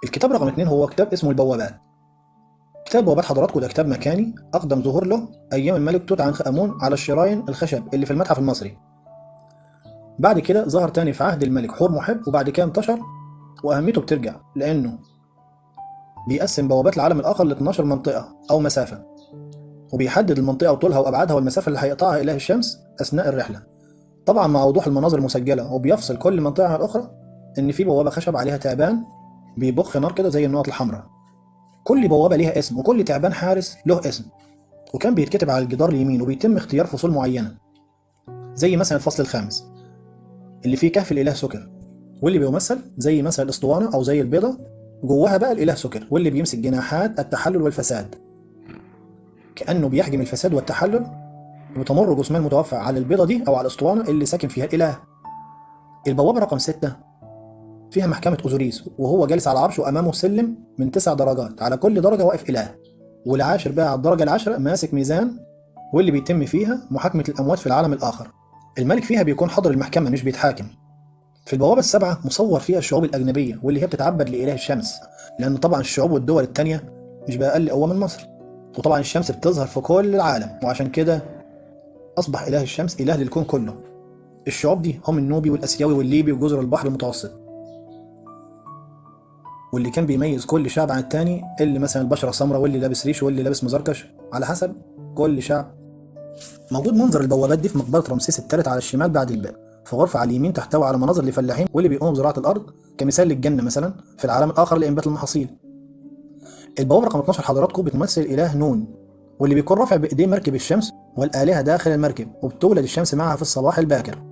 الكتاب رقم 2 هو كتاب اسمه البوابات. كتاب البوابات حضراتكم ده كتاب مكاني أقدم ظهور له أيام الملك توت عنخ آمون على الشراين الخشب اللي في المتحف المصري. بعد كده ظهر تاني في عهد الملك حور محب، وبعد كده انتشر، وأهميته بترجع لأنه بيقسم بوابات العالم الآخر ل 12 منطقة أو مسافة، وبيحدد المنطقة وطولها وأبعادها والمسافة اللي هيقطعها إله الشمس أثناء الرحلة، طبعا مع وضوح المناظر المسجلة. وبيفصل كل منطقة عن الأخرى إن في بوابة خشب عليها تعبان بيبخ نار كده زي النقط الحمراء. كل بوابة ليها اسم، وكل تعبان حارس له اسم، وكان بيتكتب على الجدار اليمين، وبيتم اختيار فصول معينة زي مثلا الفصل الخامس اللي فيه كهف الإله سكر، واللي بيمثل زي مثلا الأسطوانة أو زي البيضة، جواها بقى الإله سكر، واللي بيمسك جناحات التحلل والفساد كأنه بيحجم الفساد والتحلل، وتمر جثمان متوفى على البيضة دي أو على الأسطوانة اللي ساكن فيها الإله. البوابة رقم 6 فيها محكمة أوزوريس، وهو جالس على عرشه وأمامه سلم من 9 درجات، على كل درجة واقف إله، والعاشر بقى على الدرجة العاشرة ماسك ميزان، واللي بيتم فيها محاكمة الأموات في العالم الآخر. الملك فيها بيكون حاضر المحكمة مش بيتحاكم. في البوابة السبعة مصور فيها الشعوب الأجنبية واللي هي بتتعبد لإله الشمس، لأن طبعا الشعوب والدول التانية مش بأقل قوة من مصر، وطبعا الشمس بتظهر في كل العالم، وعشان كده أصبح إله الشمس إله للكون كله. الشعوب دي هم النوبي والأسيوي والليبي وجزر البحر المتوسط، واللي كان بيميز كل شعب عن التاني اللي مثلا البشرة سمراء، واللي لابس ريش، واللي لابس مزركش، على حسب كل شعب. موجود منظر البوابات دي في مقبرة رمسيس الثالث على الشمال بعد الباب، في غرفة على اليمين تحتوي على مناظر لفلاحين واللي بيقوموا بزراعة الأرض كمثال للجنة مثلا في العالم الآخر لإنبات المحاصيل. البوابة رقم 12 حضراتكم بتمثل الإله نون، واللي بيكون رافع بإيديه مركب الشمس والآلهة داخل المركب، وبتولد الشمس معها في الصباح الباكر.